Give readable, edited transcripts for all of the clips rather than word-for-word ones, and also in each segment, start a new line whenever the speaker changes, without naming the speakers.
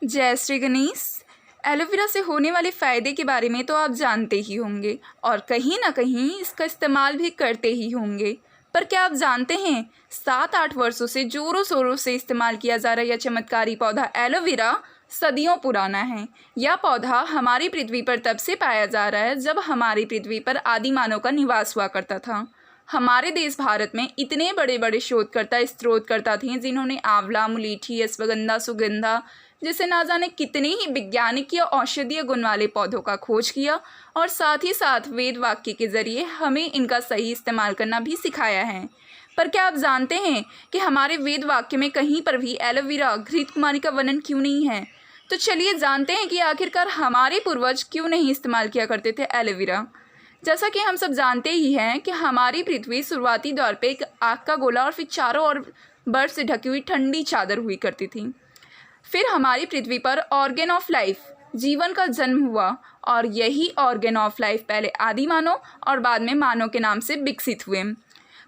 जय श्री गणेश। एलोवेरा से होने वाले फ़ायदे के बारे में तो आप जानते ही होंगे और कहीं ना कहीं इसका इस्तेमाल भी करते ही होंगे। पर क्या आप जानते हैं 7-8 वर्षों से ज़ोरों शोरों से इस्तेमाल किया जा रहा यह चमत्कारी पौधा एलोवेरा सदियों पुराना है। यह पौधा हमारी पृथ्वी पर तब से पाया जा रहा है जब हमारी पृथ्वी पर आदि मानव का निवास हुआ करता था। हमारे देश भारत में इतने बड़े बड़े शोधकर्ता स्त्रोतकर्ता थे जिन्होंने आंवला, मुलीठी, अश्वगंधा, सुगंधा जैसे ना जाने कितने ही वैज्ञानिक या औषधीय गुण वाले पौधों का खोज किया और साथ ही साथ वेद वाक्य के जरिए हमें इनका सही इस्तेमाल करना भी सिखाया है। पर क्या आप जानते हैं कि हमारे वेद वाक्य में कहीं पर भी एलोवेरा घृत कुमारी का वर्णन क्यों नहीं है? तो चलिए जानते हैं कि आखिरकार हमारे पूर्वज क्यों नहीं इस्तेमाल किया करते थे एलोवेरा। जैसा कि हम सब जानते ही हैं कि हमारी पृथ्वी शुरुआती दौर पे एक आग का गोला और फिर चारों ओर बर्फ से ढकी हुई ठंडी चादर हुई करती थी। फिर हमारी पृथ्वी पर ऑर्गेन ऑफ लाइफ जीवन का जन्म हुआ और यही ऑर्गेन ऑफ लाइफ पहले आदि मानव और बाद में मानव के नाम से विकसित हुए।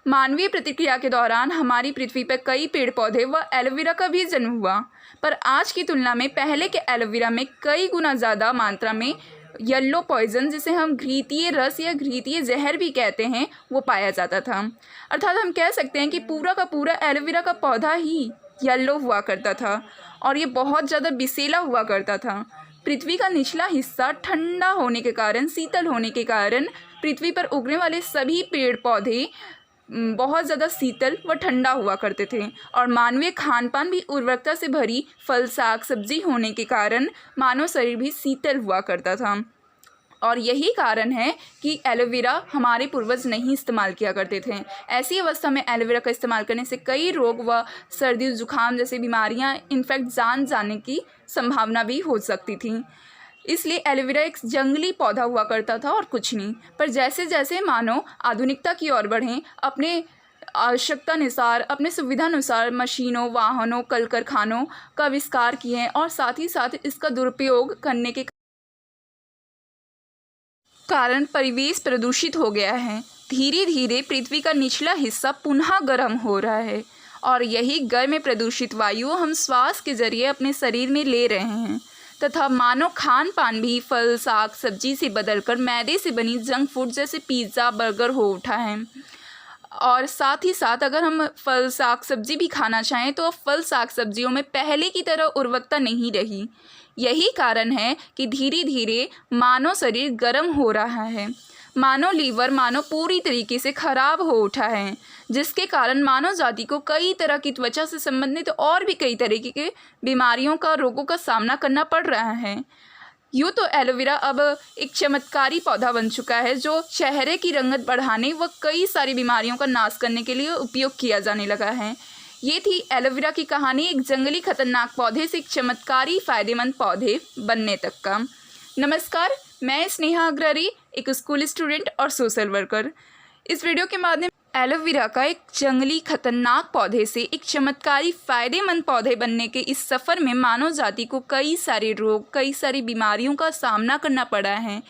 मानवीय प्रतिक्रिया के दौरान हमारी पृथ्वी पर कई पेड़ पौधे व एलोवेरा का भी जन्म हुआ, पर आज की तुलना में पहले के एलोवेरा में कई गुना ज़्यादा मात्रा में येलो पॉइजन, जिसे हम घृतीय रस या घृतीय जहर भी कहते हैं, वो पाया जाता था। अर्थात हम कह सकते हैं कि पूरा का पूरा एलोवेरा का पौधा ही येलो हुआ करता था और ये बहुत ज़्यादा विषैला हुआ करता था। पृथ्वी का निचला हिस्सा ठंडा होने के कारण, शीतल होने के कारण पृथ्वी पर उगने वाले सभी पेड़ पौधे बहुत ज़्यादा शीतल व ठंडा हुआ करते थे और मानवीय खान पान भी उर्वरकता से भरी फल, साग, सब्जी होने के कारण मानव शरीर भी शीतल हुआ करता था। और यही कारण है कि एलोवेरा हमारे पूर्वज नहीं इस्तेमाल किया करते थे। ऐसी अवस्था में एलोवेरा का इस्तेमाल करने से कई रोग व सर्दी जुकाम जैसी बीमारियां इनफैक्ट जान जाने की संभावना भी हो सकती थी। इसलिए एलोवेरा एक जंगली पौधा हुआ करता था और कुछ नहीं। पर जैसे जैसे मानव आधुनिकता की ओर बढ़ें, अपने आवश्यकतानुसार, अपने सुविधानुसार मशीनों, वाहनों, कल कारखानों का आविष्कार किए और साथ ही साथ इसका दुरुपयोग करने के कारण परिवेश प्रदूषित हो गया है। धीरे धीरे पृथ्वी का निचला हिस्सा पुनः गर्म हो रहा है और यही गर्म प्रदूषित वायु हम श्वास के जरिए अपने शरीर में ले रहे हैं तथा मानव खान पान भी फल, साग, सब्जी से बदलकर मैदे से बनी जंक फूड जैसे पिज़्ज़ा, बर्गर हो उठा है। और साथ ही साथ अगर हम फल, साग, सब्जी भी खाना चाहें तो अब फल, साग, सब्जियों में पहले की तरह उर्वरकता नहीं रही। यही कारण है कि धीरे धीरे मानव शरीर गर्म हो रहा है। मानव लीवर पूरी तरीके से खराब हो उठा है, जिसके कारण मानव जाति को कई तरह की त्वचा से संबंधित और भी कई तरह की बीमारियों का, रोगों का सामना करना पड़ रहा है। यूँ तो एलोवेरा अब एक चमत्कारी पौधा बन चुका है जो चेहरे की रंगत बढ़ाने व कई सारी बीमारियों का नाश करने के लिए उपयोग किया जाने लगा है। ये थी एलोवेरा की कहानी, एक जंगली खतरनाक पौधे से एक चमत्कारी फ़ायदेमंद पौधे बनने तक का। नमस्कार, मैं स्नेहा अग्रवाल, एक स्कूल स्टूडेंट और सोशल वर्कर। इस वीडियो के माध्यम एलोवेरा का एक जंगली खतरनाक पौधे से एक चमत्कारी फ़ायदेमंद पौधे बनने के इस सफ़र में मानव जाति को कई सारे रोग, कई सारी बीमारियों का सामना करना पड़ा है।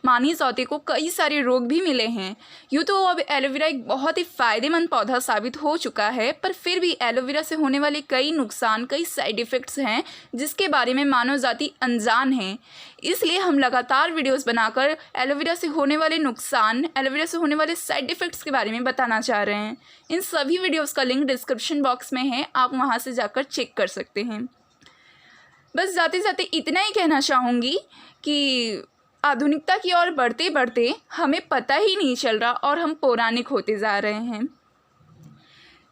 मानव जाति को कई सारे रोग भी मिले हैं। यूँ तो अब एलोवेरा एक बहुत ही फ़ायदेमंद पौधा साबित हो चुका है, पर फिर भी एलोवेरा से होने वाले कई नुकसान, कई साइड इफ़ेक्ट्स हैं जिसके बारे में मानव जाति अनजान है। इसलिए हम लगातार वीडियोस बनाकर एलोवेरा से होने वाले नुकसान, एलोवेरा से होने वाले साइड इफ़ेक्ट्स के बारे में बताना चाह रहे हैं। इन सभी वीडियोज़ का लिंक डिस्क्रिप्शन बॉक्स में है, आप वहाँ से जाकर चेक कर सकते हैं। बस जाते जाते इतना ही कहना चाहूँगी कि आधुनिकता की ओर बढ़ते बढ़ते हमें पता ही नहीं चल रहा और हम पौराणिक होते जा रहे हैं।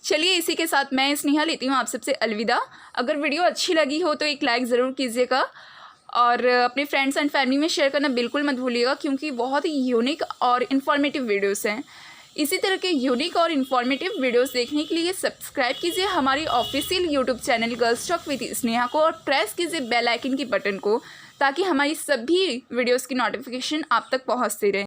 चलिए, इसी के साथ मैं स्नेहा लेती हूँ आप सबसे अलविदा। अगर वीडियो अच्छी लगी हो तो एक लाइक ज़रूर कीजिएगा और अपने फ्रेंड्स एंड फैमिली में शेयर करना बिल्कुल मत भूलिएगा, क्योंकि बहुत ही यूनिक और इन्फॉर्मेटिव वीडियोस हैं। इसी तरह के यूनिक और इन्फॉर्मेटिव वीडियोस देखने के लिए सब्सक्राइब कीजिए हमारी official YouTube channel girls talk with Sneha को और प्रेस कीजिए बेल आइकन की बटन को, ताकि हमारी सभी वीडियोस की नोटिफिकेशन आप तक पहुंचती रहे।